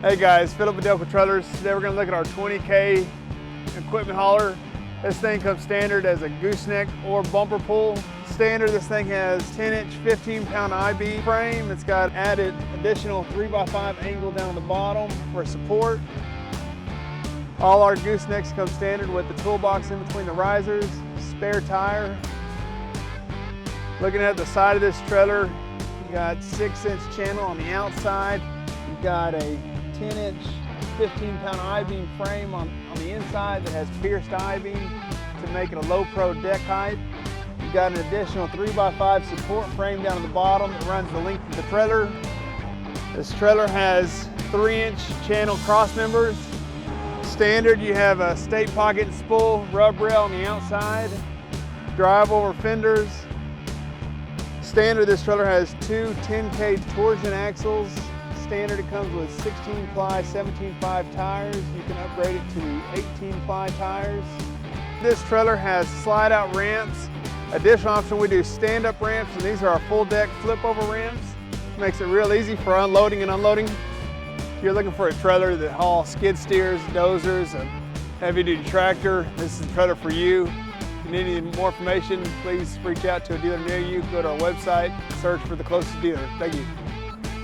Hey guys, Philip with Delco Trailers. Today we're going to look at our 20K equipment hauler. This thing comes standard as a gooseneck or bumper pull. Standard, this thing has 10-inch, 15-pound I-beam frame. It's got added additional 3x5 angle down the bottom for support. All our goosenecks come standard with the toolbox in between the risers, spare tire. Looking at the side of this trailer, you got 6-inch channel on the outside. You've got a 10-inch, 15-pound I-beam frame on the inside that has pierced I-beam to make it a low-pro deck height. You've got an additional 3x5 support frame down at the bottom that runs the length of the trailer. This trailer has 3-inch channel cross members. Standard, you have a stay pocket and spool rub rail on the outside, drive over fenders. Standard, this trailer has two 10K torsion axles. Standard, it comes with 16-ply, 17.5 tires. You can upgrade it to 18-ply tires. This trailer has slide-out ramps. Additional option, we do stand-up ramps, and these are our full deck flip-over ramps. Makes it real easy for unloading and unloading. If you're looking for a trailer that hauls skid steers, dozers, a heavy-duty tractor, this is the trailer for you. If you need any more information, please reach out to a dealer near you. Go to our website, search for the closest dealer. Thank you.